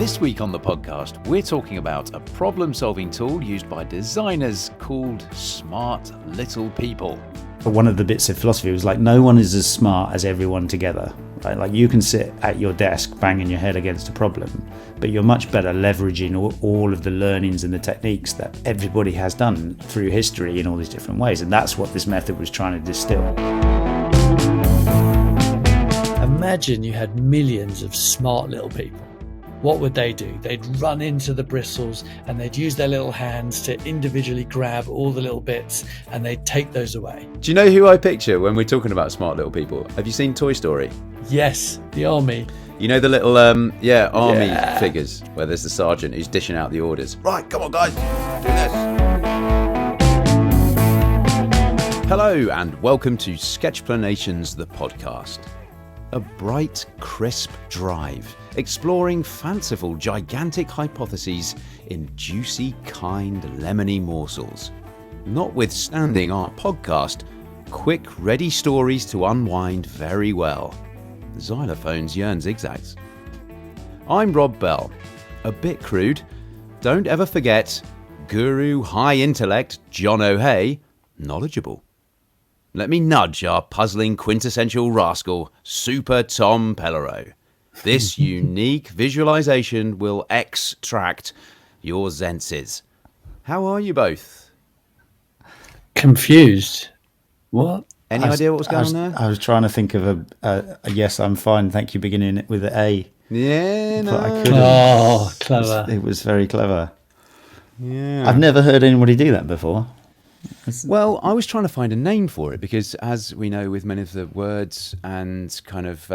This week on the podcast, we're talking about a problem-solving tool used by designers called Smart Little People. But one of the bits of philosophy was like, no one is as smart as everyone together. Right? Like you can sit at your desk banging your head against a problem, but you're much better leveraging all of the learnings and the techniques that everybody has done through history in all these different ways. And that's what this method was trying to distill. Imagine you had millions of smart little people. What would they do? They'd run into the bristles and they'd use their little hands to individually grab all the little bits and they'd take those away. Do you know who I picture when we're talking about smart little people? Have you seen Toy Story? Yes, the army. You know the little army figures where there's the sergeant who's dishing out the orders. Right, come on guys, do this. Hello and welcome to Sketchplanations, the podcast. A bright, crisp drive, exploring fanciful, gigantic hypotheses in juicy, kind, lemony morsels. Notwithstanding our podcast, quick, ready stories to unwind very well. Xylophones yearn zigzags. I'm Rob Bell. A bit crude. Don't ever forget, guru high intellect Jono Hay, knowledgeable. Let me nudge our puzzling quintessential rascal, Super Tom Pellereau. This unique visualization will extract your senses. How are you both? Confused. What? Any idea what was going on there? I was trying to think of a yes, I'm fine, thank you, beginning with an A. Yeah, no. But I couldn't. Oh, clever. It was very clever. Yeah. I've never heard anybody do that before. Well, I was trying to find a name for it because, as we know, with many of the words and kind of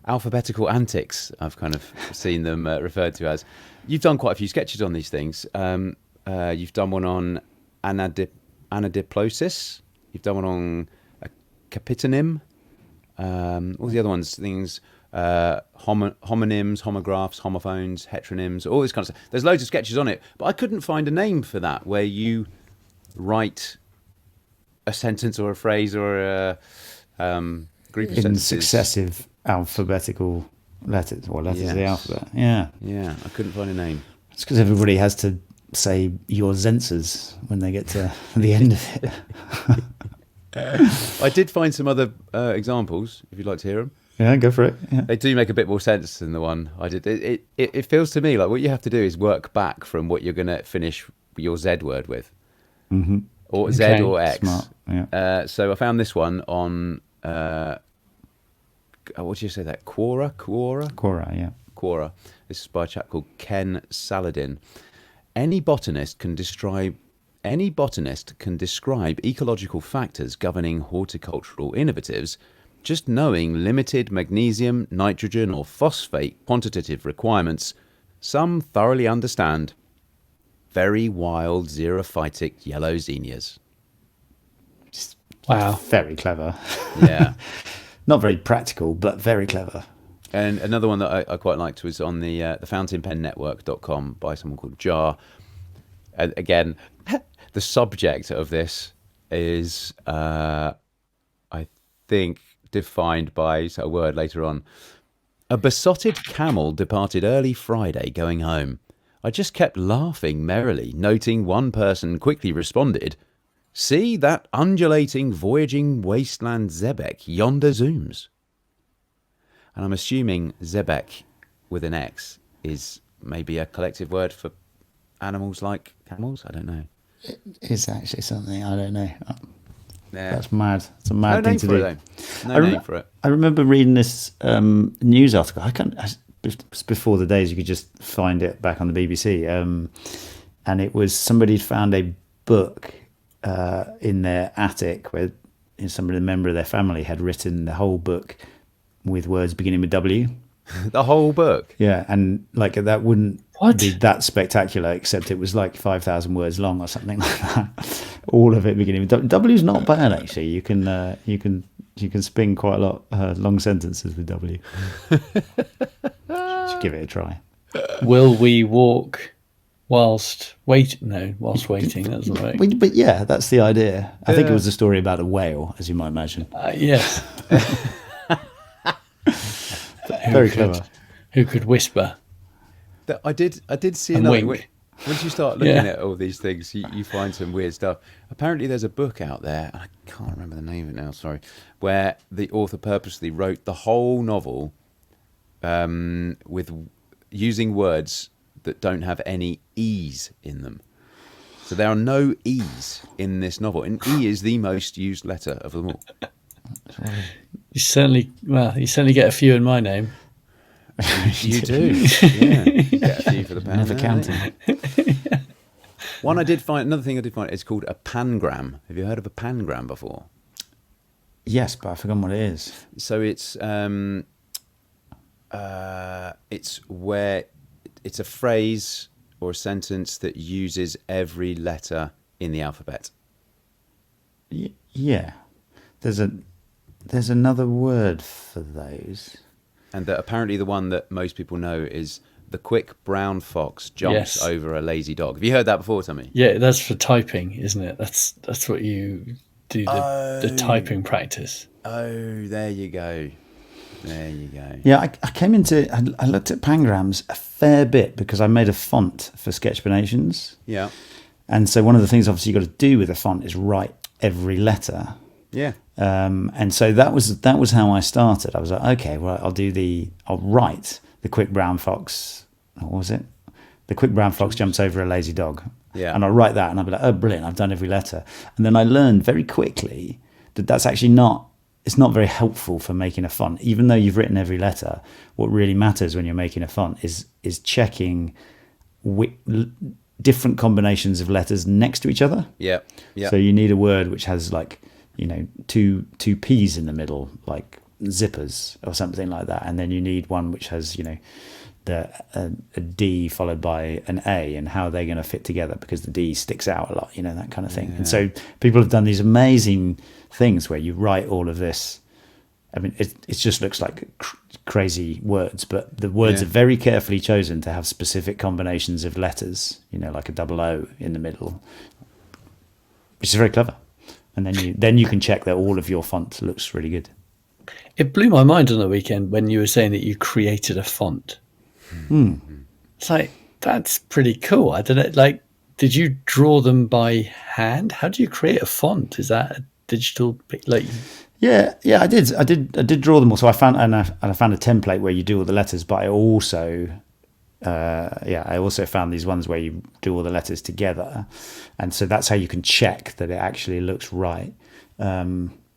alphabetical antics, I've kind of seen them referred to as. You've done quite a few sketches on these things. You've done one on anadiplosis. You've done one on a capitonym. All the other ones, things, homonyms, homographs, homophones, heteronyms, all this kind of stuff. There's loads of sketches on it, but I couldn't find a name for that where you write a sentence or a phrase or a group of sentences. Successive alphabetical letters or letters of the alphabet. Yeah. Yeah, I couldn't find a name. It's because everybody has to say your senses when they get to the end of it. I did find some other examples, if you'd like to hear them. Yeah, go for it. Yeah. They do make a bit more sense than the one I did. It feels to me like what you have to do is work back from what you're going to finish your Z word with. Mm-hmm. Or Okay. Z or X. Smart. Yeah. So I found this one on, what did you say that? Quora? Yeah. Quora. This is by a chap called Ken Saladin. Any botanist can describe ecological factors governing horticultural innovatives, just knowing limited magnesium, nitrogen or phosphate quantitative requirements. Some thoroughly understand. Very wild xerophytic yellow zinnias. Wow. Very clever. Yeah. Not very practical, but very clever. And another one that I quite liked was on the fountainpennetwork.com by someone called Jar. Again, the subject of this is, I think, defined by a word later on. A besotted camel departed early Friday going home. I just kept laughing merrily, noting one person quickly responded, "See that undulating, voyaging wasteland Zebek yonder zooms." And I'm assuming Zebek with an X is maybe a collective word for animals like camels. I don't know. It's actually something, I don't know. Yeah. That's mad. It's a mad thing to do. No name for it. I remember reading this news article. It's before the days you could just find it back on the BBC. And it was somebody found a book in their attic where somebody, a member of their family, had written the whole book with words beginning with W. The whole book? Yeah, and like that wouldn't be that spectacular, except it was like 5,000 words long or something like that. All of it beginning with W. W's not bad actually. You can spin quite a lot long sentences with W. Just give it a try. Will we walk whilst waiting? No, whilst waiting. That's right. But yeah, that's the idea. I think it was a story about a whale, as you might imagine. Yes. Very clever. Who could whisper? I did see And another. wink. Once you start looking at all these things, you find some weird stuff. Apparently, there's a book out there, and I can't remember the name of it now, sorry, where the author purposely wrote the whole novel with using words that don't have any E's in them. So there are no E's in this novel, and E is the most used letter of them all. You certainly get a few in my name. You do, yeah. You get a few for the pound. Never counting. Another thing I did find, it's called a pangram. Have you heard of a pangram before? Yes, but I forgot what it is. So it's where it's a phrase or a sentence that uses every letter in the alphabet. Yeah, there's another word for those. And apparently the one that most people know is the quick brown fox jumps over a lazy dog. Have you heard that before, Tommy? Yeah, that's for typing, isn't it? That's what you do, the typing practice. Oh, there you go. There you go. Yeah, I looked at pangrams a fair bit because I made a font for Sketchplanations. Yeah. And so one of the things obviously you've got to do with a font is write every letter. Yeah. And so that was how I started. I was like, okay, well, I'll write the quick brown fox. What was it? The quick brown fox jumps over a lazy dog. Yeah. And I'll write that, and I'll be like, oh, brilliant! I've done every letter. And then I learned very quickly that that's actually not. It's not very helpful for making a font. Even though you've written every letter, what really matters when you're making a font is checking different combinations of letters next to each other. Yeah. Yeah. So you need a word which has two P's in the middle, like zippers or something like that, and then you need one which has a D followed by an A, and how they're going to fit together because the D sticks out a lot, that kind of thing. Yeah. And so people have done these amazing things where you write all of this. I mean, it just looks like crazy words, but the words are very carefully chosen to have specific combinations of letters, like a double O in the middle, which is very clever. And then you can check that all of your font looks really good. It blew my mind on the weekend when you were saying that you created a font. It's like, that's pretty cool. I don't know, like, did you draw them by hand? How do you create a font? Is that a digital, like? Yeah, I did draw them all. So I found a template where you do all the letters, but I also found these ones where you do all the letters together, and so that's how you can check that it actually looks right.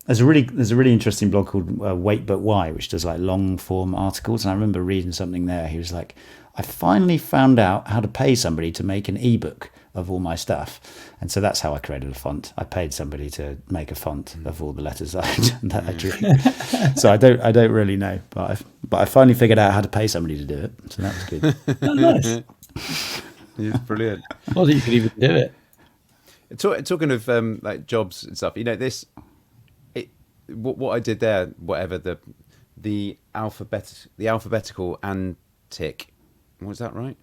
There's a really interesting blog called Wait But Why, which does like long form articles, and I remember reading something there. He was like, I finally found out how to pay somebody to make an ebook of all my stuff, and so that's how I created a font. I paid somebody to make a font of all the letters that I drew. So I don't really know, but I finally figured out how to pay somebody to do it, so that was good. Oh, nice. It's brilliant. Well, you could even do it. Talking of like jobs and stuff, what I did there, whatever the alphabetical antic, was that right?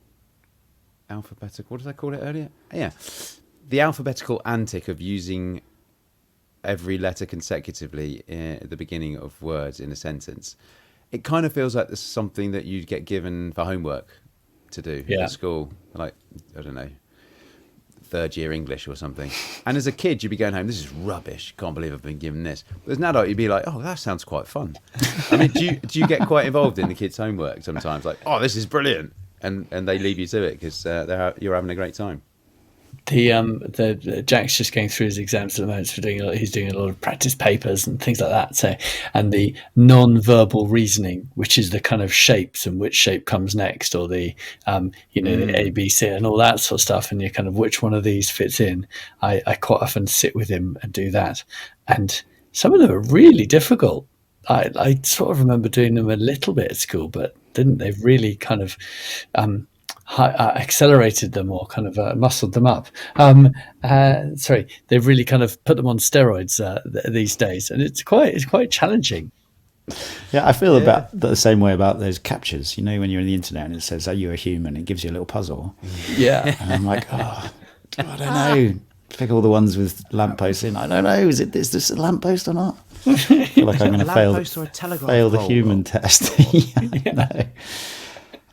Alphabetical. What did I call it earlier? Yeah, the alphabetical antic of using every letter consecutively at the beginning of words in a sentence. It kind of feels like there's something that you'd get given for homework to do at school, like, I don't know, third year English or something. And as a kid, you'd be going home, this is rubbish, can't believe I've been given this. But as an adult, you'd be like, oh, that sounds quite fun. I mean, do you get quite involved in the kids' homework sometimes? Like, oh, this is brilliant. And they leave you to it because you're having a great time. The Jack's just going through his exams at the moment. So he's doing a lot of practice papers and things like that. So, and the non-verbal reasoning, which is the kind of shapes and which shape comes next, or the the A, B, C, and all that sort of stuff, and you kind of which one of these fits in. I quite often sit with him and do that, and some of them are really difficult. I sort of remember doing them a little bit at school, but didn't they really kind of accelerated them or kind of muscled them up? They've really kind of put them on steroids these days, and it's quite challenging. Yeah, I feel about the same way about those captures. When you're on the internet and it says, "Are you a human?" It gives you a little puzzle. Yeah, and I'm like, oh, I don't know. Pick all the ones with lampposts in. I don't know. Is this a lamppost or not? I feel like I'm going to fail the human test. No.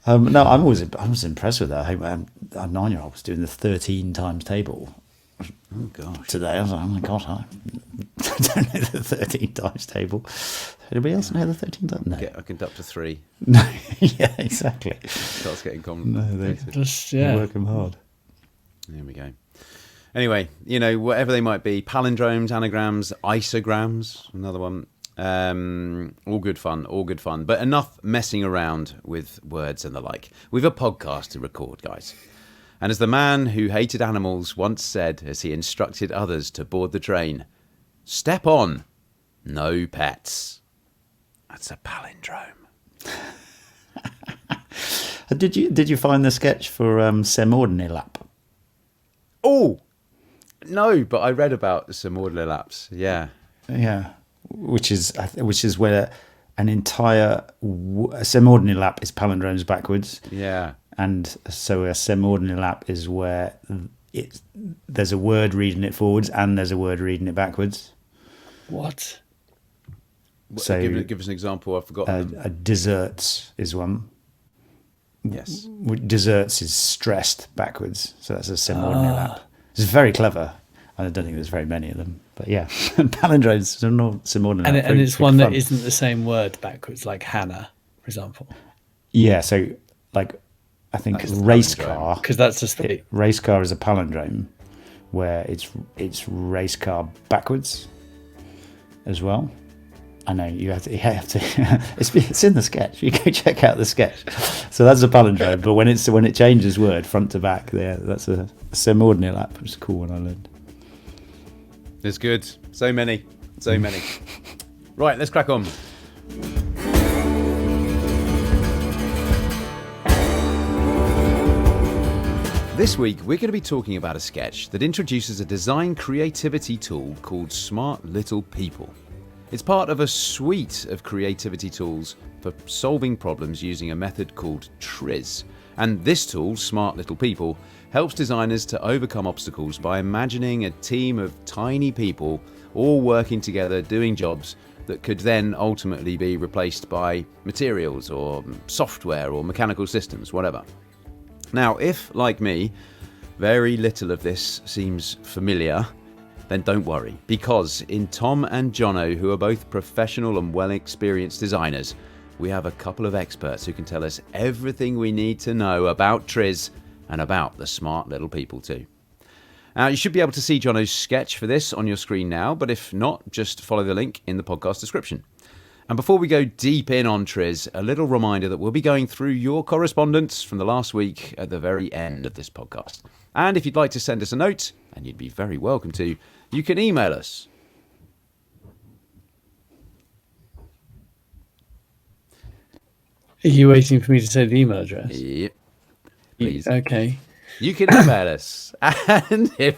No, I was impressed with that. Our 9-year-old was doing the 13 times table. Oh gosh! Today I was like, oh my god, I don't know the 13 times table. Anybody else know the 13 times? No, I can up to 3. no, yeah, exactly. Starts getting No, complicated. they work them hard. There we go. Anyway, whatever they might be, palindromes, anagrams, isograms, another one. All good fun. But enough messing around with words and the like. We've a podcast to record, guys. And as the man who hated animals once said as he instructed others to board the train, step on, no pets. That's a palindrome. Did you find the sketch for Sem Ordinilap? Oh, no, but I read about some Ordinalaps. Yeah. Yeah, which is where an entire Sem Ordinilap is palindromes backwards. Yeah. And so a Sem Ordinilap is where there's a word reading it forwards and there's a word reading it backwards. What? So give us an example. I've forgotten. Desserts is one. Yes. Desserts is stressed backwards, so that's a Sem Ordinilap. It's very clever. I don't think there's very many of them, but yeah, palindromes are not Sem Ordinilap. And it's one that isn't the same word backwards, like Hannah, for example. Yeah, so like I think race car, because that's just the race car is a palindrome where it's race car backwards as well. I know you have to it's in the sketch. You go check out the sketch. So that's a palindrome, but when it changes word front to back, there that's a Sem Ordinilap, which is a cool one I learned. It's good. So many. Right, let's crack on. This week, we're going to be talking about a sketch that introduces a design creativity tool called Smart Little People. It's part of a suite of creativity tools for solving problems using a method called TRIZ. And this tool, Smart Little People, helps designers to overcome obstacles by imagining a team of tiny people all working together doing jobs that could then ultimately be replaced by materials or software or mechanical systems, whatever. Now, if, like me, very little of this seems familiar, then don't worry, because in Tom and Jono, who are both professional and well-experienced designers, we have a couple of experts who can tell us everything we need to know about TRIZ and about the Smart Little People too. Now, you should be able to see Jono's sketch for this on your screen now, but if not, just follow the link in the podcast description. And before we go deep in on TRIZ, a little reminder that we'll be going through your correspondence from the last week at the very end of this podcast. And if you'd like to send us a note, and you'd be very welcome to, you can email us. Are you waiting for me to say the email address? Yep. Please. Okay. You can email us. And if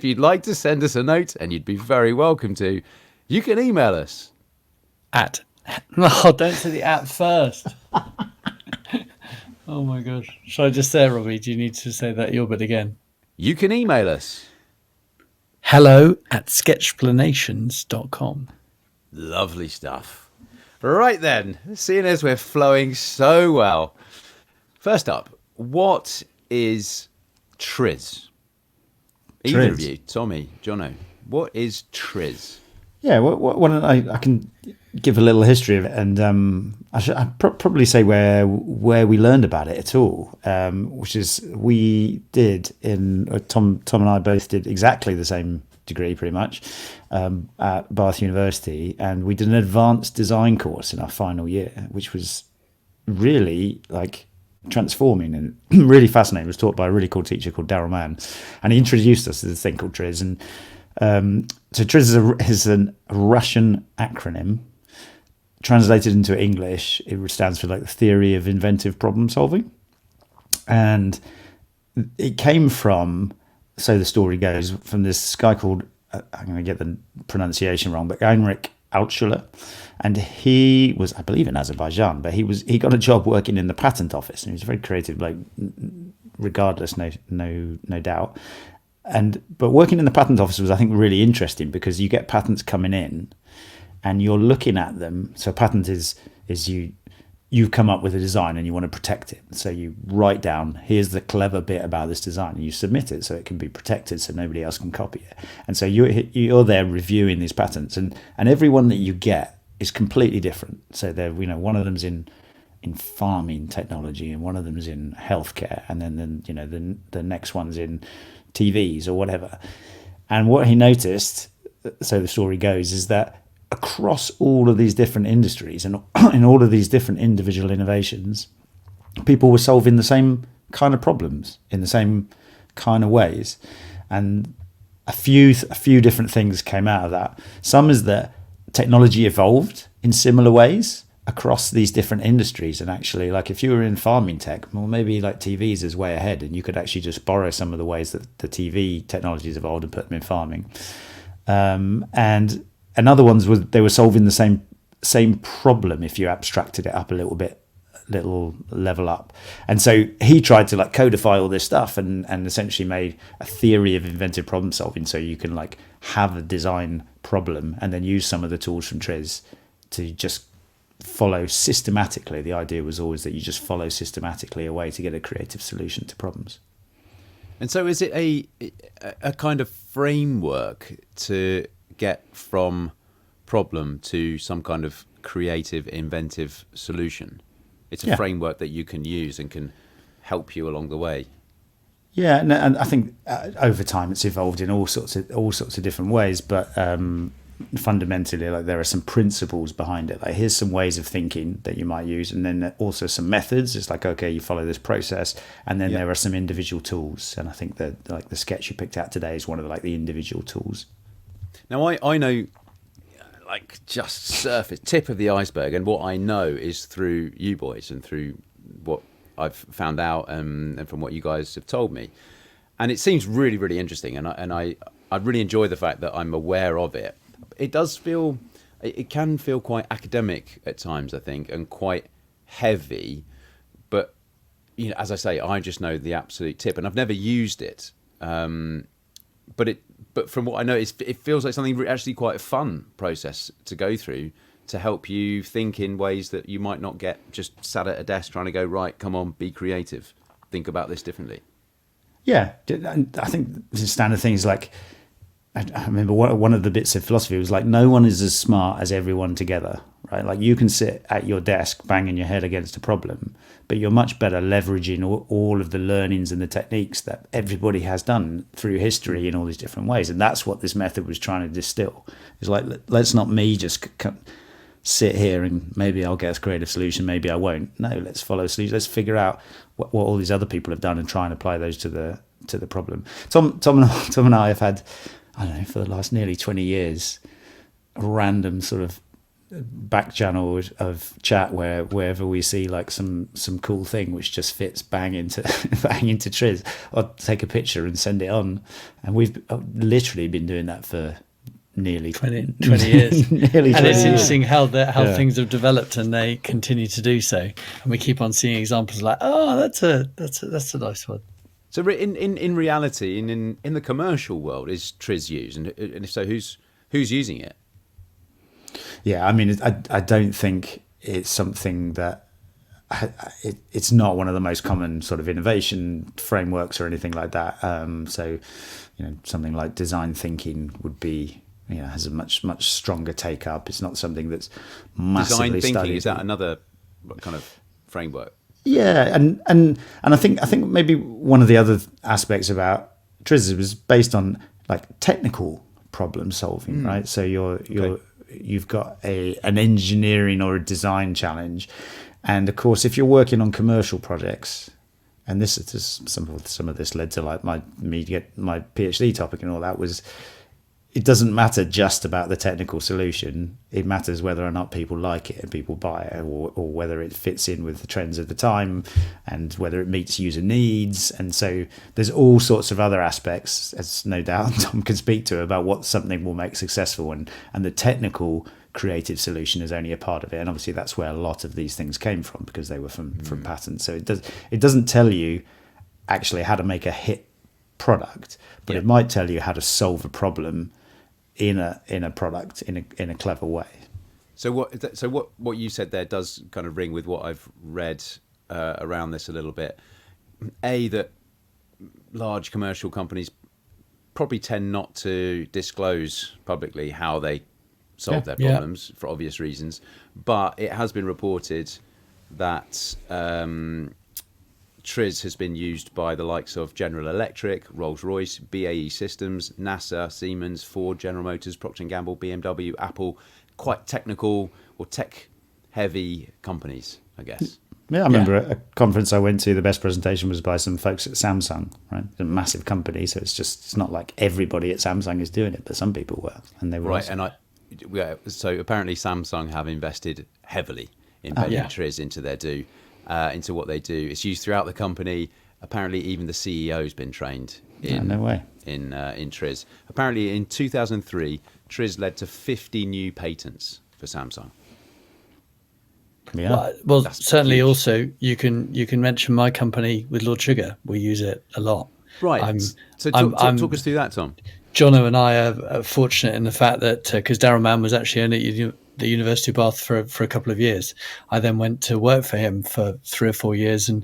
you'd like to send us a note, and you'd be very welcome to, you can email us. No, don't say the at first. Oh my gosh. Shall I just say it, Robbie? Do you need to say that your bit again? You can email us. hello@sketchplanations.com. Lovely stuff. Right then, seeing as we're flowing so well. First up, what is TRIZ? Either of you, Tommy, Jono, what is TRIZ? Yeah, why don't I can give a little history of it, and I'd probably say where we learned about it at all, which is we did Tom and I both did exactly the same degree pretty much at Bath University, and we did an advanced design course in our final year, which was really like transforming and really fascinating. It was taught by a really cool teacher called Daryl Mann, and he introduced us to this thing called TRIZ. And so TRIZ is a Russian acronym. Translated into English, it stands for like the theory of inventive problem solving. And it came from, so the story goes, from this guy called, I'm going to get the pronunciation wrong, but Heinrich Altschuler. And he was, I believe, in Azerbaijan, but he got a job working in the patent office, and he was a very creative bloke, regardless, no doubt. But working in the patent office was, I think, really interesting because you get patents coming in and you're looking at them. So a patent is you you come up with a design and you want to protect it. So you write down, here's the clever bit about this design, and you submit it so it can be protected so nobody else can copy it. And so you're there reviewing these patents, and every one that you get is completely different. So they're, one of them's in farming technology, and one of them's in healthcare, and then the next one's in TVs or whatever. And what he noticed, so the story goes, is that across all of these different industries and in all of these different individual innovations, people were solving the same kind of problems in the same kind of ways. And a few different things came out of that. Some is that technology evolved in similar ways across these different industries. And actually, like if you were in farming tech, well, maybe like TVs is way ahead, and you could actually just borrow some of the ways that the TV technologies evolved and put them in farming. And other ones they were solving the same problem if you abstracted it up a little level up. And so he tried to like codify all this stuff and essentially made a theory of inventive problem solving, so you can like have a design problem and then use some of the tools from TRIZ to just follow systematically. The idea was always that you just follow systematically a way to get a creative solution to problems. And so is it a kind of framework to get from problem to some kind of creative, inventive solution? It's a framework that you can use and can help you along the way. Yeah, and I think over time it's evolved in all sorts of different ways, but fundamentally, like there are some principles behind it. Like here's some ways of thinking that you might use, and then also some methods. It's like, okay, you follow this process, and then there are some individual tools. And I think that like the sketch you picked out today is one of the individual tools. Now I know, like just surface tip of the iceberg, and what I know is through you boys and through what I've found out and from what you guys have told me, and it seems really, really interesting, and I really enjoy the fact that I'm aware of it. It can feel quite academic at times, I think, and quite heavy, but as I say, I just know the absolute tip, and I've never used it, but from what I know, it feels like something actually quite a fun process to go through to help you think in ways that you might not get just sat at a desk trying to go, right, come on, be creative, think about this differently. Yeah, I think the standard things like, I remember one of the bits of philosophy was like, no one is as smart as everyone together, right? Like you can sit at your desk banging your head against a problem, but you're much better leveraging all of the learnings and the techniques that everybody has done through history in all these different ways. And that's what this method was trying to distill. It's like, let's not me just sit here and maybe I'll get a creative solution, maybe I won't. No, let's follow solutions. Let's figure out what all these other people have done and try and apply those to the problem. Tom and I have had, I don't know, for the last nearly 20 years, a random sort of back channel of chat where wherever we see like some cool thing which just fits bang into TRIZ, I'll take a picture and send it on. And we've literally been doing that for nearly 20 years. Nearly 20 and it's years. interesting how things have developed, and they continue to do so. And we keep on seeing examples like, oh, that's a nice one. So in reality, in the commercial world, is TRIZ used, and if so, who's using it? Yeah, I mean, I don't think it's something that it's not one of the most common sort of innovation frameworks or anything like that. So, something like design thinking would be, has a much stronger take up. It's not something that's massively design thinking studied. Is that another kind of framework? Yeah, and I think maybe one of the other aspects about TRIZ was based on like technical problem solving, right? So you've got an engineering or a design challenge, and of course, if you're working on commercial projects, and this is some of this led to like me get my PhD topic and all that was. It doesn't matter just about the technical solution. It matters whether or not people like it and people buy it, or whether it fits in with the trends of the time and whether it meets user needs. And so there's all sorts of other aspects, as no doubt Tom can speak to, about what something will make successful. And the technical creative solution is only a part of it. And obviously that's where a lot of these things came from, because they were from patents. So it doesn't tell you actually how to make a hit product, but it might tell you how to solve a problem in a product in a clever way. So what you said there does kind of ring with what I've read around this a little bit. That large commercial companies probably tend not to disclose publicly how they solve their problems for obvious reasons, but it has been reported that TRIZ has been used by the likes of General Electric, Rolls-Royce, BAE Systems, NASA, Siemens, Ford, General Motors, Procter & Gamble, BMW, Apple, quite technical or tech-heavy companies, I guess. Yeah, I remember a conference I went to, the best presentation was by some folks at Samsung, right? It's a massive company, so it's not like everybody at Samsung is doing it, but some people were, and they were. Right, awesome. So apparently Samsung have invested heavily in bedding TRIZ into what they do. It's used throughout the company. Apparently even the CEO's been trained in TRIZ. Apparently in 2003, TRIZ led to 50 new patents for Samsung. Yeah. Well, certainly huge. Also you can mention my company with Lord Sugar. We use it a lot. Right. Talk us through that, Tom. Jono and I are fortunate in the fact that because Darryl Mann was actually only at the University of Bath for a couple of years, I then went to work for him for 3 or 4 years and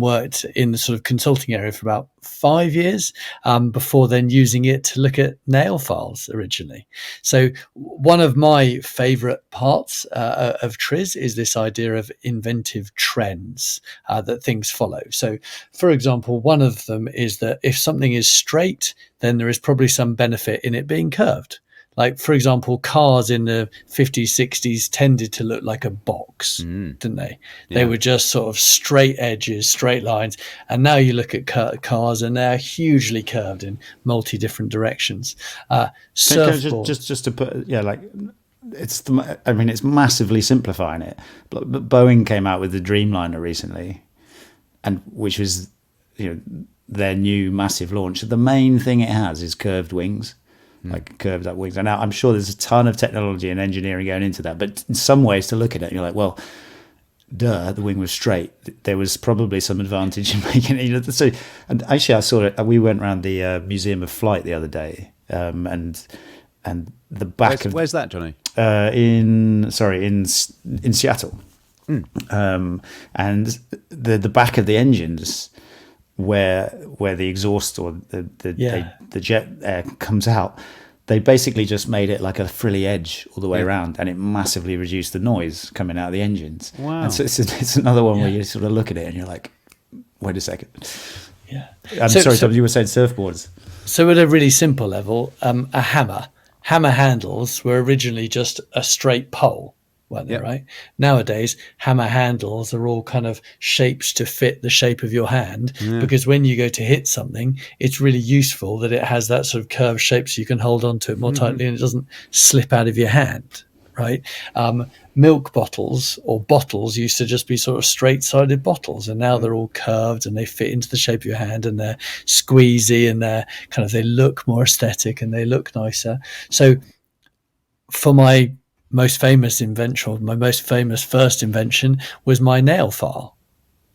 worked in the sort of consulting area for about 5 years before then using it to look at nail files originally. So one of my favourite parts of TRIZ is this idea of inventive trends that things follow. So, for example, one of them is that if something is straight, then there is probably some benefit in it being curved. Like, for example, cars in the 50s, 60s tended to look like a box, didn't they? Yeah. They were just sort of straight edges, straight lines. And now you look at cars and they're hugely curved in different directions. Just to put, it's massively simplifying it. But Boeing came out with the Dreamliner recently, and which was, their new massive launch. The main thing it has is curved wings. Like curved up wings. And now I'm sure there's a ton of technology and engineering going into that, but in some ways to look at it, you're like, well, the wing was straight. There was probably some advantage in making it. So, and actually, I saw it. We went around the Museum of Flight the other day, and the back where's that, Johnny? In Seattle, and the back of the engines, where the exhaust or the jet air comes out, they basically just made it like a frilly edge all the way around, and it massively reduced the noise coming out of the engines. Wow! And so it's another one where you sort of look at it and you're like, wait a second. Yeah. Tom, you were saying surfboards. So at a really simple level, a hammer handles were originally just a straight pole. Weren't they, right? Nowadays, hammer handles are all kind of shapes to fit the shape of your hand, because when you go to hit something, it's really useful that it has that sort of curved shape so you can hold on to it more tightly and it doesn't slip out of your hand, right? Milk bottles or bottles used to just be sort of straight-sided bottles, and now they're all curved and they fit into the shape of your hand and they're squeezy and they look more aesthetic and they look nicer. So for my most famous invention, my most famous first invention was my nail file.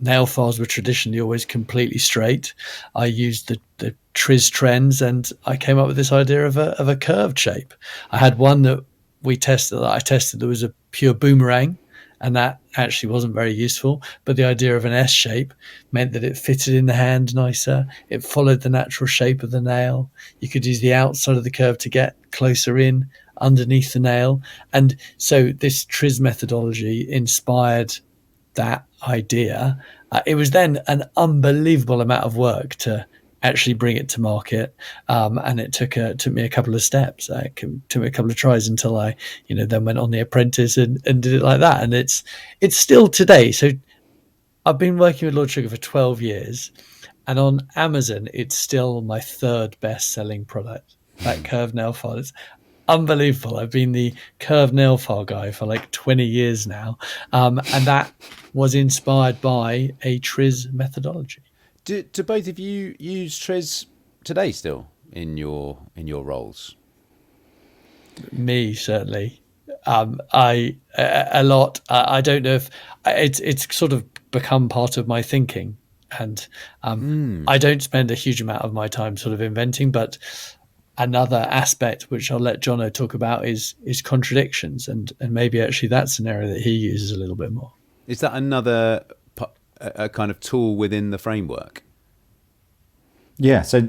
Nail files were traditionally always completely straight. I used the TRIZ trends and I came up with this idea of a curved shape. I had one that I tested that was a pure boomerang, and that actually wasn't very useful. But the idea of an S shape meant that it fitted in the hand nicer. It followed the natural shape of the nail. You could use the outside of the curve to get closer in underneath the nail. And so this TRIZ methodology inspired that idea. It was then an unbelievable amount of work to actually bring it to market, and it took me a couple of steps. It took me a couple of tries until I then went on The Apprentice and did it like that. And it's still today. So I've been working with Lord Sugar for 12 years, and on Amazon it's still my third best selling product, that curved nail file. It's unbelievable. I've been the curved nail file guy for like 20 years now, and that was inspired by a TRIZ methodology. Do both of you use TRIZ today still in your roles? Me, certainly. A lot. I don't know if it's sort of become part of my thinking, and I don't spend a huge amount of my time sort of inventing, but Another aspect, which I'll let Jono talk about, is contradictions, and maybe actually that's an area that he uses a little bit more. Is that another a kind of tool within the framework? So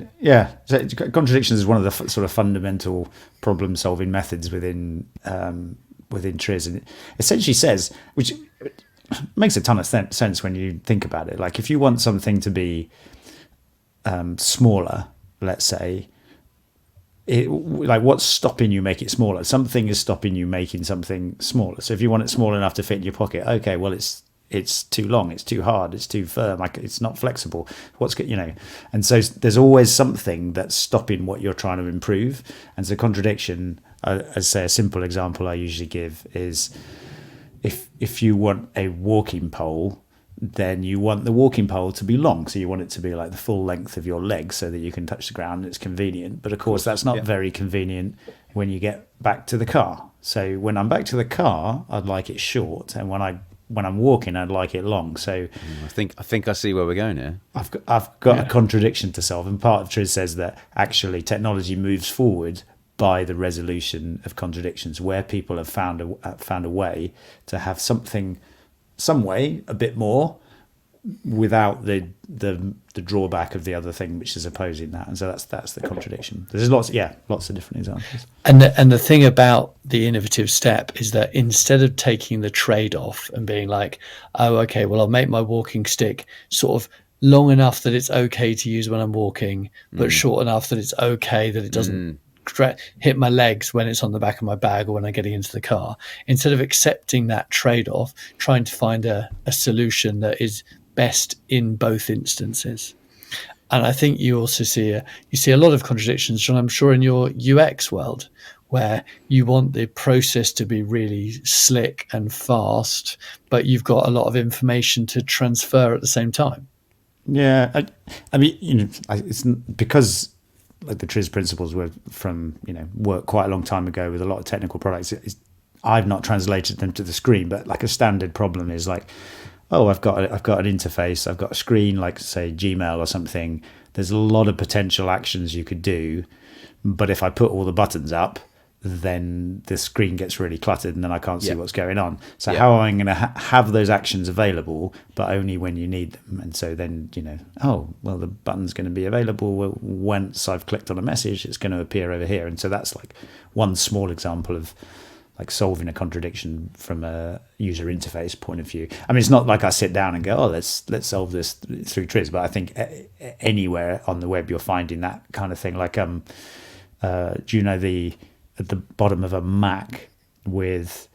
contradictions is one of the sort of fundamental problem-solving methods within TRIZ, and it essentially says, which makes a ton of sense when you think about it. Like if you want something to be smaller, let's say, like what's stopping you make it smaller? Something is stopping you making something smaller. So if you want it small enough to fit in your pocket, okay, well it's too long, it's too hard, it's too firm, like it's not flexible. And so there's always something that's stopping what you're trying to improve. And so contradiction, as say a simple example I usually give is if you want a walking pole, then you want the walking pole to be long. So you want it to be like the full length of your legs so that you can touch the ground and it's convenient. But of course, that's not very convenient when you get back to the car. So when I'm back to the car, I'd like it short. And when I'm walking, I'd like it long. So I think I see where we're going here. I've got a contradiction to solve. And part of TRIZ says that actually technology moves forward by the resolution of contradictions, where people have found a way to have some way a bit more without the drawback of the other thing which is opposing that. And so that's the contradiction. There's lots of different examples. And the thing about the innovative step is that instead of taking the trade-off and being like, oh, okay, well, I'll make my walking stick sort of long enough that it's okay to use when I'm walking, but short enough that it's okay that it doesn't hit my legs when it's on the back of my bag or when I'm getting into the car. Instead of accepting that trade-off, trying to find a solution that is best in both instances. And I think you also see a lot of contradictions, John, I'm sure, in your UX world, where you want the process to be really slick and fast, but you've got a lot of information to transfer at the same time. Yeah, I mean, it's because like the TRIZ principles were from work quite a long time ago with a lot of technical products. I've not translated them to the screen, but like a standard problem is like, oh, I've got an interface, I've got a screen, like say Gmail or something. There's a lot of potential actions you could do, but if I put all the buttons up, then the screen gets really cluttered and then I can't see what's going on. So how am I going to have those actions available, but only when you need them? And so then, oh, well, the button's going to be available once I've clicked on a message, it's going to appear over here. And so that's like one small example of like solving a contradiction from a user interface point of view. I mean, it's not like I sit down and go, oh, let's solve this through TRIZ, but I think anywhere on the web you're finding that kind of thing. Like, do you know at the bottom of a Mac with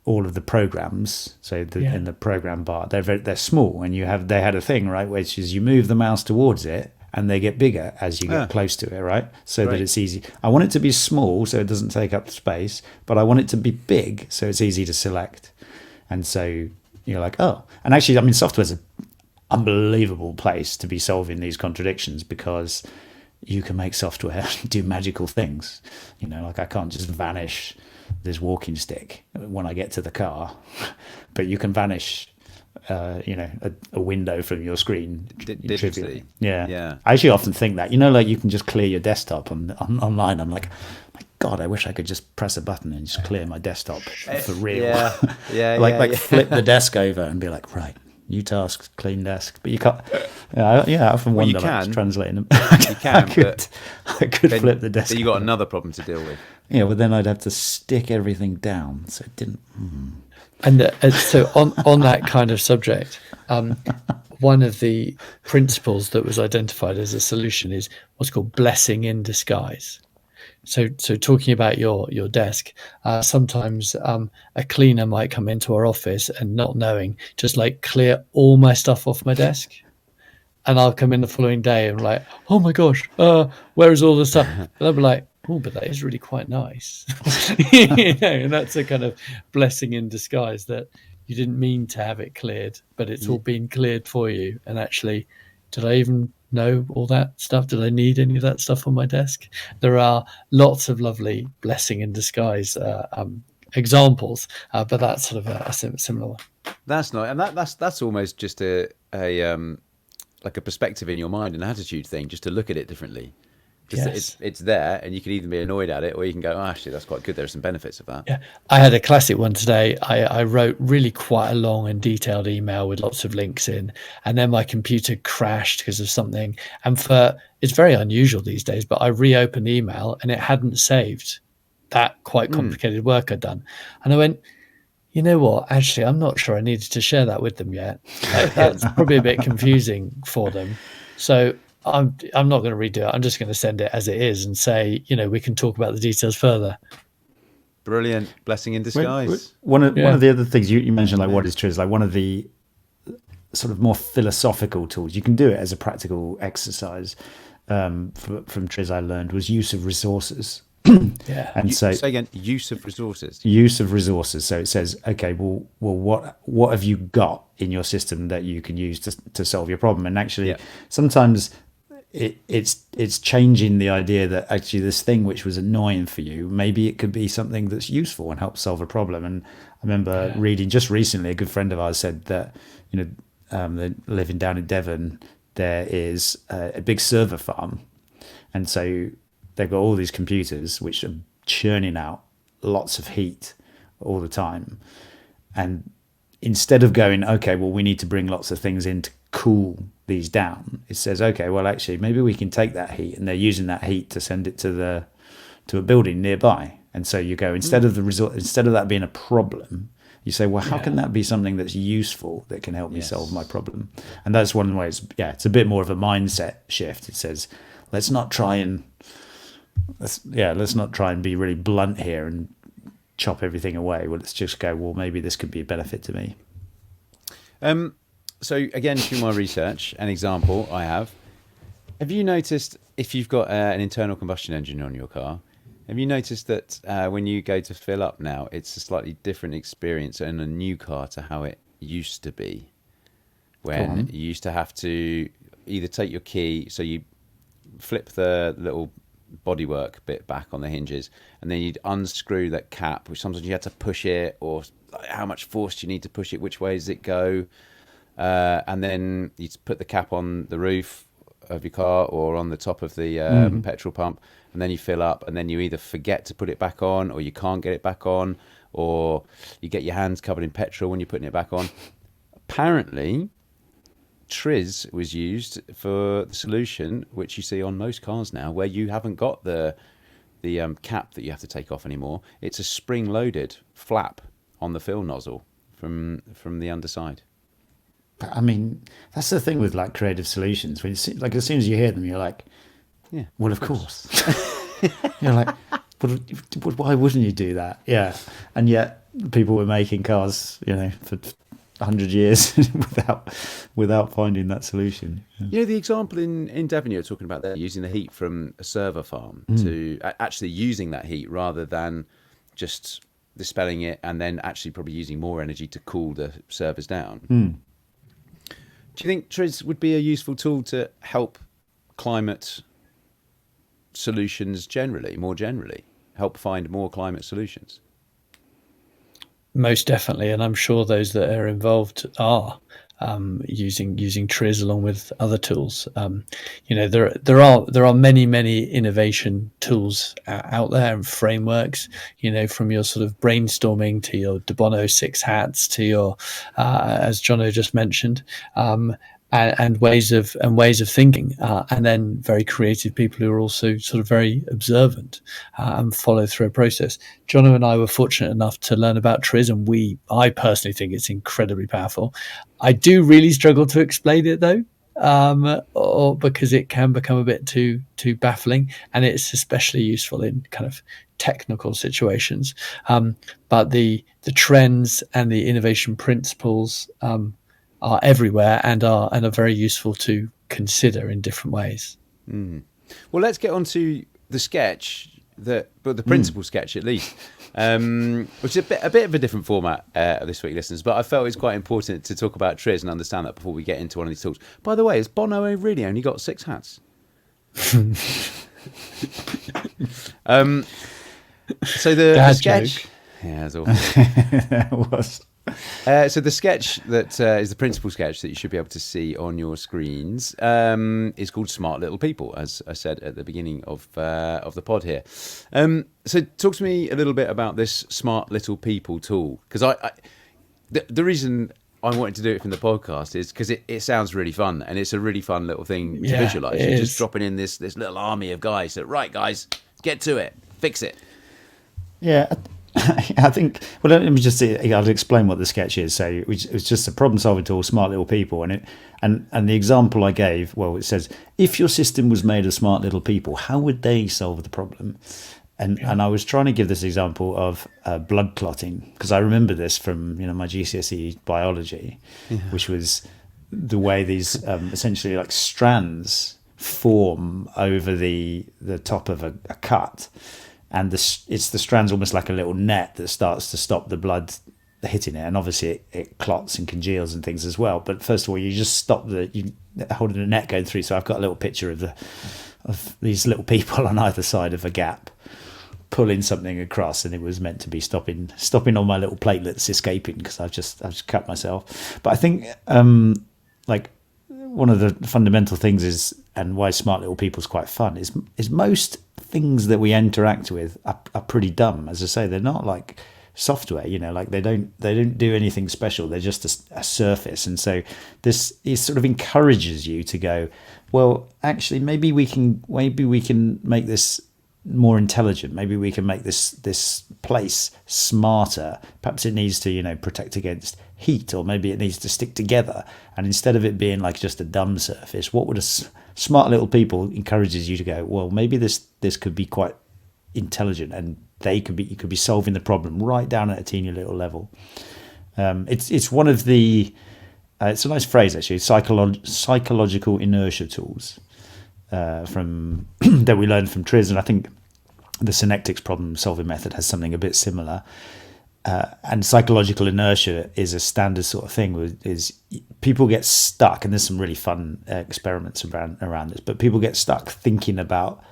all of the programs, so in the program bar, they're small, and they had a thing, right, which is you move the mouse towards it and they get bigger as you get close to it, right? So that it's easy. I want it to be small so it doesn't take up space, but I want it to be big so it's easy to select. And so you're like, oh, and actually, I mean, software's an unbelievable place to be solving these contradictions because you can make software do magical things. Like I can't just vanish this walking stick when I get to the car, but you can vanish, a window from your screen digitally. Yeah. I actually often think that, like you can just clear your desktop online. I'm like, my God, I wish I could just press a button and just clear my desktop for real. Like flip the desk over and be like, right, new tasks, clean desk. But you can't. I often wonder about translating them. You can. I could flip the desk. So you got another problem to deal with. Yeah, well then I'd have to stick everything down, so it didn't. And so on that kind of subject, one of the principles that was identified as a solution is what's called blessing in disguise. So talking about your desk, sometimes a cleaner might come into our office and not knowing, just like clear all my stuff off my desk. And I'll come in the following day and like, oh my gosh, where is all the stuff? And I'll be like, oh, but that is really quite nice. And that's a kind of blessing in disguise that you didn't mean to have it cleared, but it's all been cleared for you. And actually, did I even know all that stuff? Did I need any of that stuff on my desk? There are lots of lovely blessing in disguise examples, but that's sort of a similar one. That's nice, and that's almost just a like a perspective in your mind, an attitude thing, just to look at it differently. Just that Yes. it's there, and you can either be annoyed at it, or you can go, oh, actually, that's quite good. There are some benefits of that. Yeah, I had a classic one today. I wrote really quite a long and detailed email with lots of links in, and then my computer crashed because of something. And it's very unusual these days, but I reopened the email and it hadn't saved that quite complicated work I'd done. And I went, you know what? Actually, I'm not sure I needed to share that with them yet. That's probably a bit confusing for them. So I'm not going to redo it. I'm just going to send it as it is and say, we can talk about the details further. Brilliant. Blessing in disguise. One of the other things you mentioned, like what is TRIZ, like one of the sort of more philosophical tools, you can do it as a practical exercise from TRIZ, I learned, was use of resources. Yeah. And so say again, use of resources. Use of resources. So it says, okay, well, what have you got in your system that you can use to solve your problem? And actually, sometimes it's changing the idea that actually this thing which was annoying for you, maybe it could be something that's useful and help solve a problem. And I remember reading just recently, a good friend of ours said that they're living down in Devon, there is a big server farm, and so they've got all these computers which are churning out lots of heat all the time. And instead of going, okay, well, we need to bring lots of things in to cool these down, it says, okay, well, actually, maybe we can take that heat, and they're using that heat to send it to a building nearby. And so you go, instead of that being a problem, you say, well, how can that be something that's useful that can help me solve my problem? And that's one of the ways. Yeah, it's a bit more of a mindset shift. It says, let's not try and be really blunt here and chop everything away. Well, let's just go, well, maybe this could be a benefit to me. So again, through my research, an example I have you noticed if you've got an internal combustion engine on your car, have you noticed that when you go to fill up now, it's a slightly different experience in a new car to how it used to be, when you used to have to either take your key, so you flip the little bodywork bit back on the hinges, and then you'd unscrew that cap, which sometimes you had to push it, or how much force do you need to push it, which way does it go, and then you put the cap on the roof of your car or on the top of the petrol pump, and then you fill up, and then you either forget to put it back on, or you can't get it back on, or you get your hands covered in petrol when you're putting it back on. Apparently TRIZ was used for the solution which you see on most cars now, where you haven't got the cap that you have to take off anymore. It's a spring-loaded flap on the fill nozzle from the underside. But I mean, that's the thing with like creative solutions. When like as soon as you hear them, you're like, yeah, well, of course. You're like, why wouldn't you do that? Yeah, and yet people were making cars, for 100 years without finding that solution. The example in Devon you're talking about there, using the heat from a server farm to actually using that heat rather than just dispelling it and then actually probably using more energy to cool the servers down. Do you think TRIZ would be a useful tool to help climate solutions more generally, help find more climate solutions? Most definitely, and I'm sure those that are involved are using TRIZ along with other tools. There are many innovation tools out there and frameworks. From your sort of brainstorming to your De Bono 6 hats to your, as Jono just mentioned. And ways of thinking, and then very creative people who are also sort of very observant and follow through a process. Jono and I were fortunate enough to learn about TRIZ, and I personally think it's incredibly powerful. I do really struggle to explain it though, or because it can become a bit too baffling, and it's especially useful in kind of technical situations. But the trends and the innovation principles are everywhere and are very useful to consider in different ways. Well, let's get on to the sketch, the principal sketch at least, which is a bit of a different format this week, listeners. But I felt it's quite important to talk about TRIZ and understand that before we get into one of these talks. By the way, has Bono really only got 6 hats? So the sketch, joke. yeah, it's awful. It was. So the sketch that is the principal sketch that you should be able to see on your screens is called "Smart Little People," as I said at the beginning of the pod here. So talk to me a little bit about this "Smart Little People" tool, because the reason I wanted to do it from the podcast is because it sounds really fun, and it's a really fun little thing to visualize. You're just dropping in this little army of guys that, right, guys, get to it, fix it. Yeah, I think. Well, let me just see. I'll explain what the sketch is. So it was just a problem-solving tool, smart little people, and the example I gave. Well, it says, if your system was made of smart little people, how would they solve the problem? And I was trying to give this example of blood clotting, because I remember this from my GCSE biology, which was the way these essentially like strands form over the top of a cut. And it's the strand's almost like a little net that starts to stop the blood hitting it, and obviously it clots and congeals and things as well. But first of all, you just stop you holding a net going through. So I've got a little picture of these little people on either side of a gap pulling something across, and it was meant to be stopping all my little platelets escaping, because I've just cut myself. But I think like one of the fundamental things is, and why smart little people is quite fun, is most things that we interact with are pretty dumb. As I say, they're not like software, like they don't do anything special. They're just a surface. And so it sort of encourages you to go, well, actually, maybe we can make this more intelligent. Maybe we can make this place smarter. Perhaps it needs to protect against heat, or maybe it needs to stick together. And instead of it being like just a dumb surface, what would smart little people encourages you to go, well, maybe this could be quite intelligent, and you could be solving the problem right down at a teeny little level. It's one of the it's a nice phrase actually, psychological inertia tools from that we learned from TRIZ, and I think the synectics problem solving method has something a bit similar. And psychological inertia is a standard sort of thing. Is people get stuck, and there's some really fun experiments around this. But people get stuck thinking about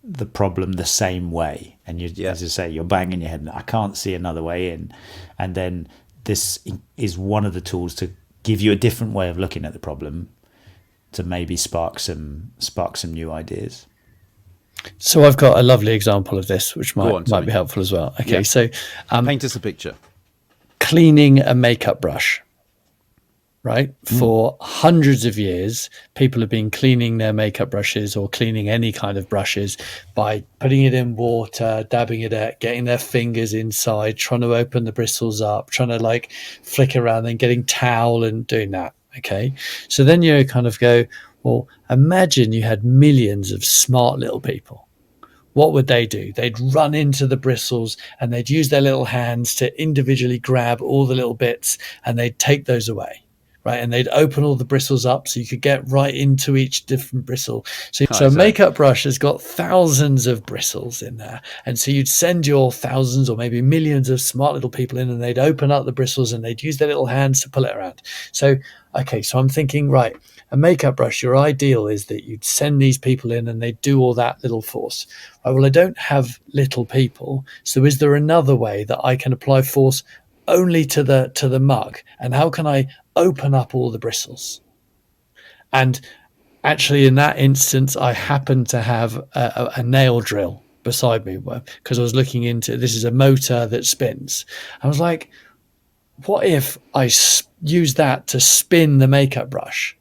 the problem the same way, and as you say, you're banging your head, and I can't see another way in. And then this is one of the tools to give you a different way of looking at the problem, to maybe spark some new ideas. So I've got a lovely example of this, which might be helpful as well. Okay, so paint us a picture. Cleaning a makeup brush, right? For hundreds of years, people have been cleaning their makeup brushes, or cleaning any kind of brushes, by putting it in water, dabbing it out, getting their fingers inside, trying to open the bristles up, trying to like flick around, then getting towel and doing that. Okay, so then you kind of go, well, imagine you had millions of smart little people. What would they do? They'd run into the bristles, and they'd use their little hands to individually grab all the little bits, and they'd take those away, right? And they'd open all the bristles up so you could get right into each different bristle. So a makeup brush has got thousands of bristles in there. And so you'd send your thousands or maybe millions of smart little people in, and they'd open up the bristles, and they'd use their little hands to pull it around. So I'm thinking, right, a makeup brush, your ideal is that you'd send these people in and they do all that little force. Right, well, I don't have little people. So is there another way that I can apply force only to the mug? And how can I open up all the bristles? And actually, in that instance, I happened to have a nail drill beside me, because I was looking into, this is a motor that spins. I was like, what if I use that to spin the makeup brush?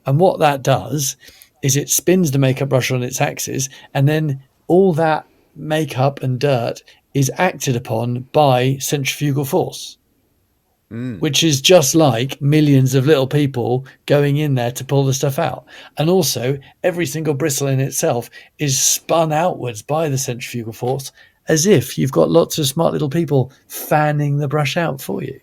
And what that does is it spins the makeup brush on its axis, and then all that makeup and dirt is acted upon by centrifugal force, which is just like millions of little people going in there to pull the stuff out. And also, every single bristle in itself is spun outwards by the centrifugal force, as if you've got lots of smart little people fanning the brush out for you.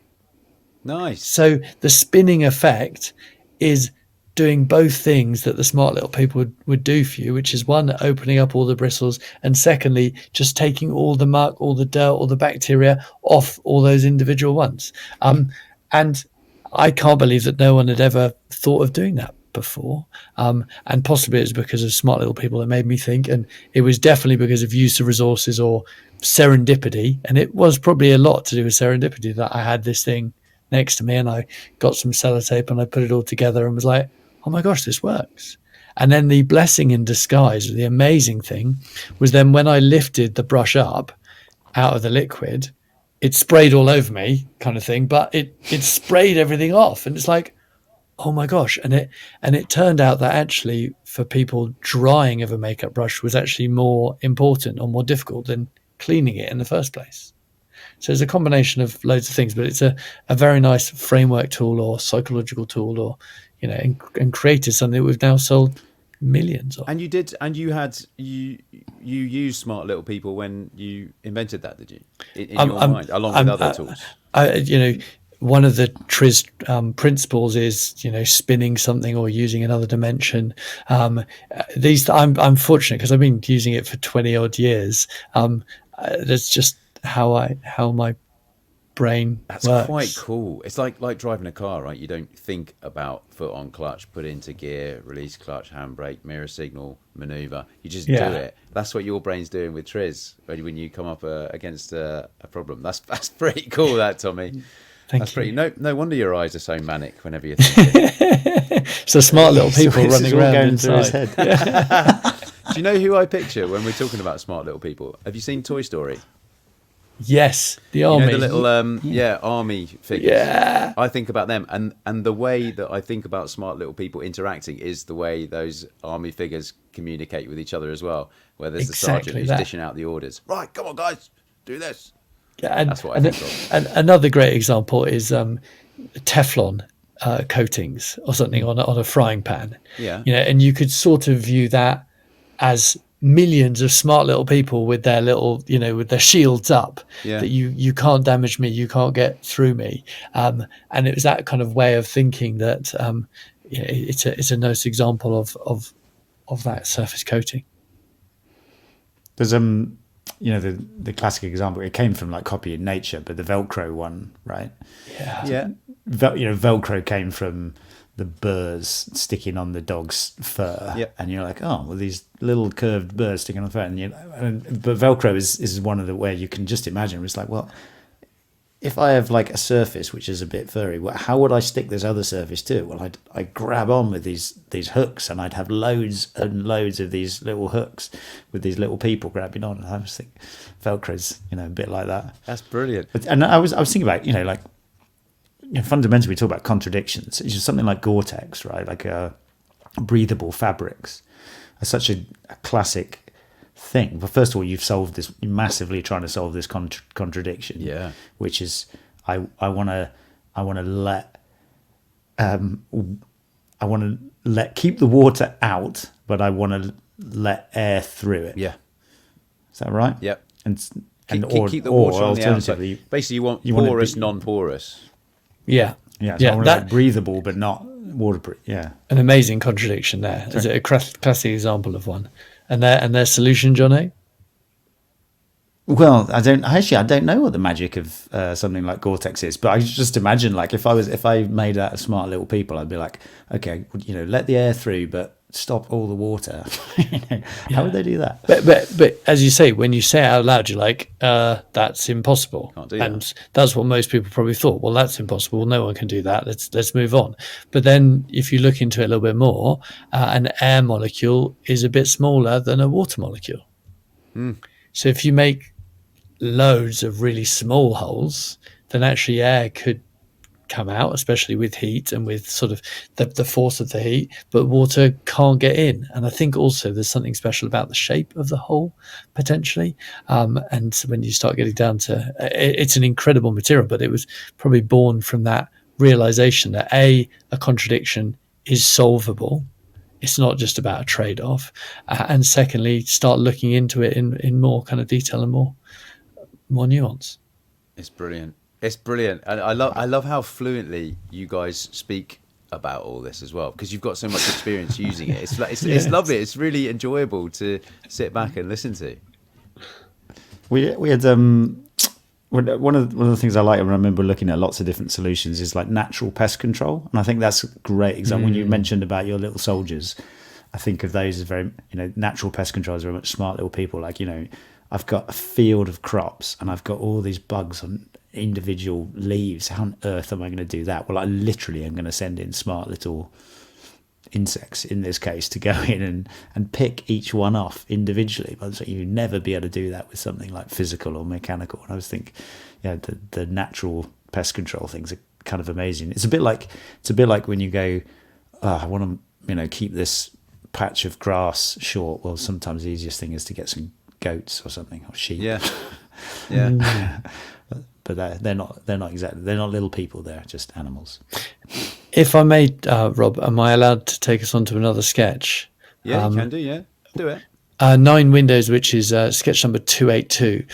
Nice. So the spinning effect is doing both things that the smart little people would do for you, which is one, opening up all the bristles, and secondly, just taking all the muck, all the dirt, all the bacteria off all those individual ones. And I can't believe that no one had ever thought of doing that before. And possibly it's because of smart little people that made me think, and it was definitely because of use of resources or serendipity, and it was probably a lot to do with serendipity that I had this thing next to me, and I got some sellotape and I put it all together and was like, oh my gosh, this works. And then the blessing in disguise, the amazing thing, was then when I lifted the brush up out of the liquid, it sprayed all over me, kind of thing, but it sprayed everything off, and it's like, oh my gosh. And it turned out that actually for people, drying of a makeup brush was actually more important or more difficult than cleaning it in the first place. So it's a combination of loads of things, but it's a very nice framework tool or psychological tool, or, you know, and created something that we've now sold millions of. And you used Smart Little People when you invented that, did you? In your mind, along with other tools. You know, one of the TRIZ principles is, you know, spinning something or using another dimension. I'm fortunate because I've been using it for 20 odd years. That's just how my brain That's works. quite cool. It's like driving a car, right? You don't think about foot on clutch, put into gear, release clutch, handbrake, mirror signal, maneuver. You just do it. That's what your brain's doing with TRIZ when you come up against a problem. That's pretty cool, that, Tommy. Thank you. No wonder your eyes are so manic whenever you're thinking. So Smart Little People running around inside his inside. head. Do you know who I picture when we're talking about Smart Little People? Have you seen Toy Story? Yes, the army. You know the little army figures. Yeah. I think about them, and the way that I think about Smart Little People interacting is the way those army figures communicate with each other as well. Where there's the sergeant who's dishing out the orders. Right, come on, guys, do this. Yeah, and, that's what I think of. And another great example is Teflon coatings or something on a frying pan. Yeah. You know, and you could sort of view that as millions of smart little people with their little, you know, with their shields up, that you can't damage me, you can't get through me. And it was that kind of way of thinking that it's a nice example of that surface coating. There's you know, the classic example, it came from like copying nature, but the Velcro one, right? Yeah. Velcro came from the burrs sticking on the dog's fur, and you're like, oh, well, these little curved burrs sticking on the fur, but Velcro is one of the where you can just imagine. It's like, well, if I have like a surface which is a bit furry, how would I stick this other surface to it? Well, I'd grab on with these hooks, and I'd have loads and loads of these little hooks with these little people grabbing on. And I was thinking, Velcro's, you know, a bit like that. That's brilliant. And I was thinking about, you know, like, fundamentally we talk about contradictions. It's just something like Gore-Tex, right? Like breathable fabrics are such a classic thing. But first of all, you're massively trying to solve this contradiction, which is I want to keep the water out, but I want to let air through it. Yeah, is that right? Yep. And keep the water on the outside. Basically, you want porous, non-porous. Yeah. So I want to breathable but not waterproof. Yeah. An amazing contradiction there. Is it a classic example of one? And their solution, Jono? Well, I don't know what the magic of something like Gore-Tex is, but I just imagine, like, if I made that of Smart Little People, I'd be like, okay, you know, let the air through, but stop all the water. How would they do that? But as you say, when you say it out loud, you're like, that's impossible. Can't do that. And that's what most people probably thought. Well, that's impossible. No one can do that. Let's move on. But then if you look into it a little bit more, an air molecule is a bit smaller than a water molecule. So if you make loads of really small holes, then actually air could come out, especially with heat and with sort of the force of the heat, but water can't get in. And I think also there's something special about the shape of the hole potentially, and when you start getting down to it's an incredible material, but it was probably born from that realization that a contradiction is solvable. It's not just about a trade-off, and secondly, start looking into it in more kind of detail and more nuance. It's brilliant. It's brilliant, and I love how fluently you guys speak about all this as well, because you've got so much experience using it. It's lovely. It's really enjoyable to sit back and listen to. We had one of the things I like, and I remember looking at lots of different solutions, is like natural pest control, and I think that's a great example. When you mentioned about your little soldiers, I think of those as very, you know, natural pest controls are very much Smart Little People. Like, you know, I've got a field of crops and I've got all these bugs on individual leaves. How on earth am I going to do that? Well, I literally am going to send in smart little insects in this case to go in and pick each one off individually. But you'd never be able to do that with something like physical or mechanical. And I was thinking, the natural pest control things are kind of amazing. It's a bit like when you go, I want to keep this patch of grass short. Well, sometimes the easiest thing is to get some goats or something, or sheep. Yeah. But they're not exactly, they're not little people, they're just animals. If I may, Rob, am I allowed to take us on to another sketch? Yeah, you can do. Yeah, do it. 9 Windows, which is sketch number 282,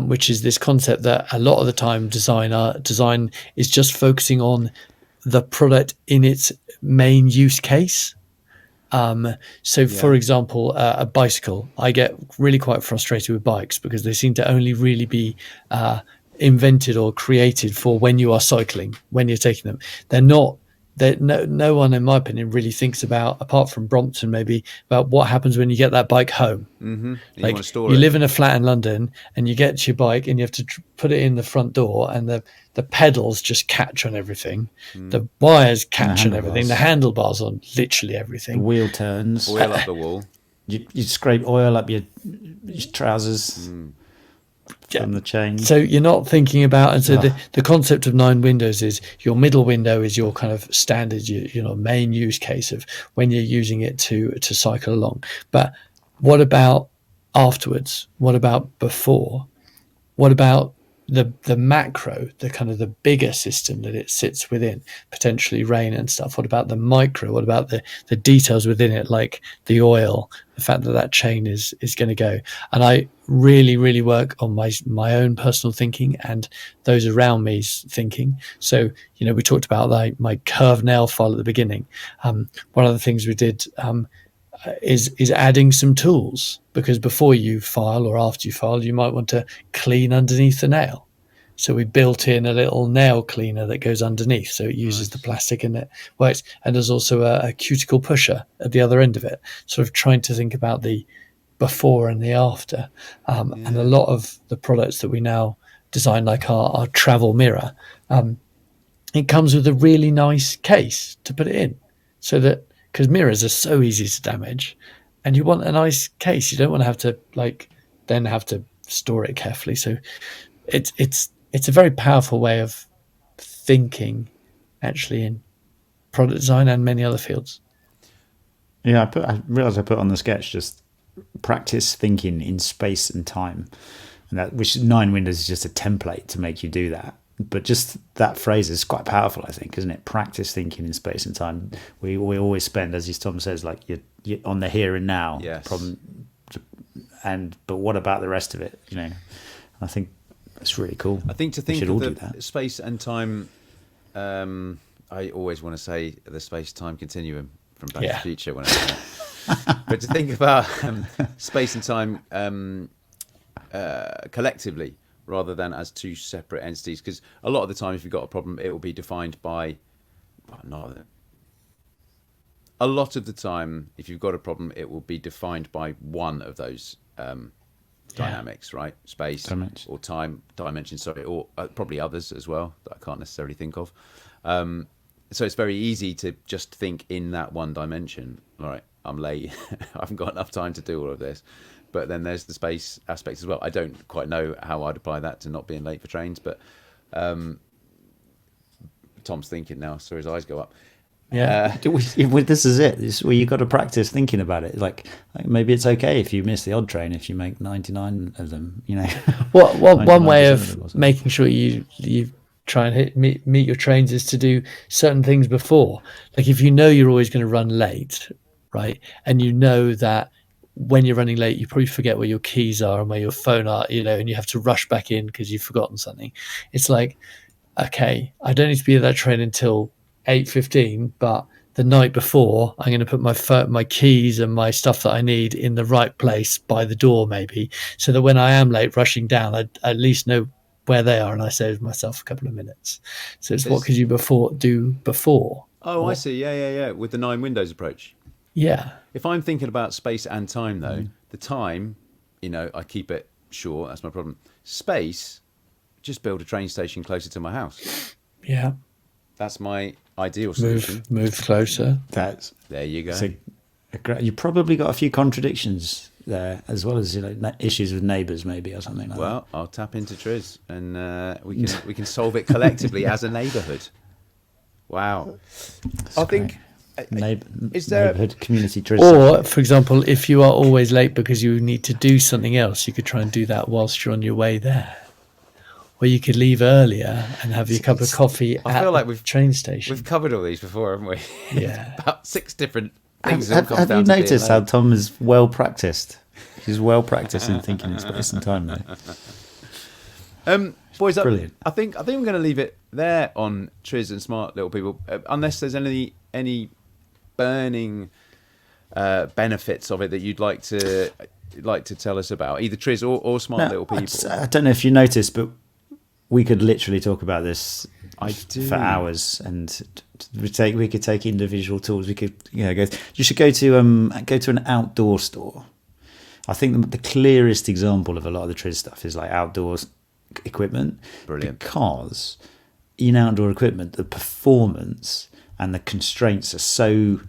which is this concept that a lot of the time design is just focusing on the product in its main use case. For example, a bicycle, I get really quite frustrated with bikes because they seem to only really be invented or created for when you are cycling, when you're taking them. They're not. No one, in my opinion, really thinks about, apart from Brompton, maybe, about what happens when you get that bike home. Mm-hmm. Like you live in a flat in London, and you get your bike, and you have to put it in the front door, and the pedals just catch on everything, the wires catch on everything, the handlebars on literally everything. The wheel turns. Oil up the wall. You scrape oil up your trousers. From the chain. So you're not thinking about, and so the concept of 9 windows is your middle window is your kind of standard, your main use case of when you're using it to cycle along. But what about afterwards? What about before? What about the macro, the kind of the bigger system that it sits within, potentially rain and stuff? What about the micro? What about the details within it, like the oil, the fact that chain is going to go? And I really, really work on my own personal thinking and those around me's thinking. So, we talked about my curved nail file at the beginning. One of the things we did is adding some tools, because before you file or after you file, you might want to clean underneath the nail. So we built in a little nail cleaner that goes underneath, so it uses the plastic and it works. And there's also a cuticle pusher at the other end of it, sort of trying to think about the before and the after. And a lot of the products that we now design, like our travel mirror, it comes with a really nice case to put it in, so that, because mirrors are so easy to damage, and you want a nice case. You don't want to have to then have to store it carefully. So it's a very powerful way of thinking, actually, in product design and many other fields. Yeah, I realised I put on the sketch just practice thinking in space and time, and which 9 windows is just a template to make you do that. But just that phrase is quite powerful, I think, isn't it? Practice thinking in space and time. We always spend, as Tom says, like you're on the here and now problem. But what about the rest of it? I think that's really cool. I think to think of the space and time, I always want to say the space-time continuum from Back to the Future when I say that. But to think about space and time collectively, rather than as two separate entities, because a lot of the time, if you've got a problem, it will be defined by. A lot of the time, if you've got a problem, it will be defined by one of those dynamics, right? Space or time dimension, or probably others as well that I can't necessarily think of. So it's very easy to just think in that one dimension. All right, I'm late. I haven't got enough time to do all of this. But then there's the space aspect as well. I don't quite know how I'd apply that to not being late for trains, but Tom's thinking now, so his eyes go up. Yeah, this is it. This is where you got to practice thinking about it. Like maybe it's okay if you miss the odd train if you make 99 of them. One way of making sure you try and meet your trains is to do certain things before. Like if you know you're always going to run late, right, and you know that when you're running late, you probably forget where your keys are and where your phone are, and you have to rush back in because you've forgotten something. It's like, okay, I don't need to be at that train until 8:15, but the night before, I'm going to put my keys and my stuff that I need in the right place by the door, maybe, so that when I am late rushing down, I at least know where they are and I save myself a couple of minutes. So it's what could you do before? Oh, I see. Yeah. With the 9 windows approach. Yeah. If I'm thinking about space and time, though, the time, I keep it sure, that's my problem. Space, just build a train station closer to my house. Yeah. That's my ideal solution. Move closer. There you go. So you probably got a few contradictions there, as well as issues with neighbours maybe or something like that. Well, I'll tap into TRIZ and we can solve it collectively as a neighbourhood. Wow. I think is there neighbourhood community TRIZ? Or, for example, if you are always late because you need to do something else, you could try and do that whilst you're on your way there. Or you could leave earlier and have your cup of coffee at the train station. We've covered all these before, haven't we? Yeah. About 6 different things. Have you noticed how Tom is well practiced? He's well practiced in thinking in space and time now. Boys, brilliant. I think I'm going to leave it there on TRIZ and Smart Little People, unless there's any burning benefits of it that you'd like to tell us about, either TRIZ or Smart Little People. I don't know if you noticed, but we could literally talk about this for hours, and we could take individual tools. We could go. You should go to an outdoor store. I think the clearest example of a lot of the TRIZ stuff is like outdoors equipment. Brilliant. Because in outdoor equipment, the performance and the constraints are so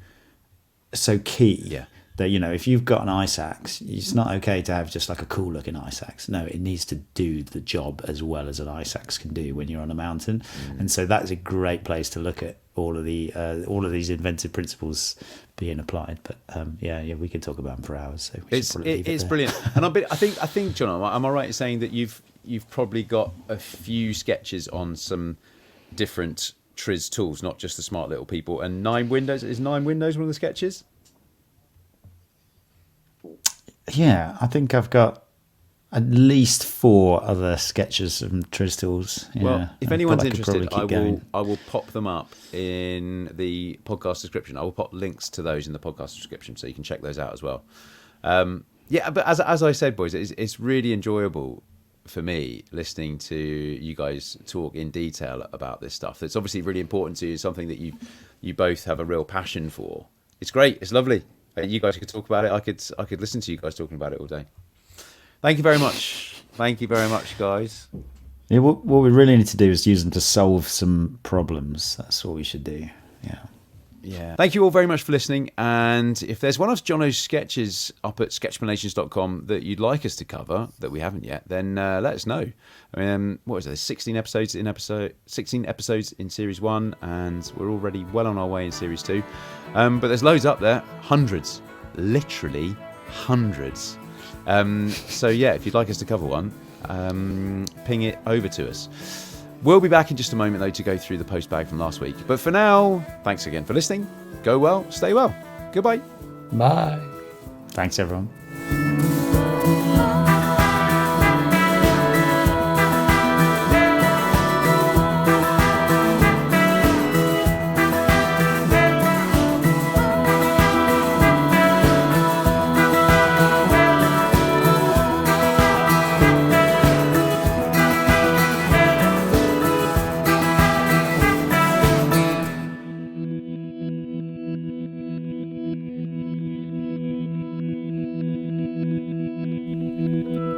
key that if you've got an ice axe, it's not okay to have just like a cool looking ice axe. No, it needs to do the job as well as an ice axe can do when you're on a mountain. And so that's a great place to look at all of these inventive principles being applied. But we could talk about them for hours. So it's brilliant. And I think Jono, am I right in saying that you've probably got a few sketches on some different TRIZ tools, not just the Smart Little People, and 9 Windows. Is 9 Windows one of the sketches? Yeah, I think I've got at least 4 other sketches from TRIZ tools. Yeah, well, if anyone's interested, I will pop them up in the podcast description. I will pop links to those in the podcast description, so you can check those out as well. But as I said, boys, it's really enjoyable for me listening to you guys talk in detail about this stuff. That's obviously really important to you, something that you both have a real passion for. It's great. It's lovely. You guys could talk about it. I could listen to you guys talking about it all day. Thank you very much. Thank you very much, guys. Yeah, what we really need to do is use them to solve some problems. That's what we should do. Yeah. Thank you all very much for listening. And if there's one of Jono's sketches up at sketchplanations.com that you'd like us to cover that we haven't yet, then let us know. I mean, what is it? There's 16 episodes in series 1, and we're already well on our way in series 2. But there's loads up there, hundreds, literally hundreds. So if you'd like us to cover one, ping it over to us. We'll be back in just a moment, though, to go through the post bag from last week. But for now, thanks again for listening. Go well, stay well. Goodbye. Bye. Thanks, everyone.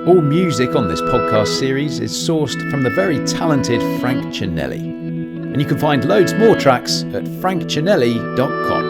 All music on this podcast series is sourced from the very talented Frank Cinelli. And you can find loads more tracks at frankcinelli.com.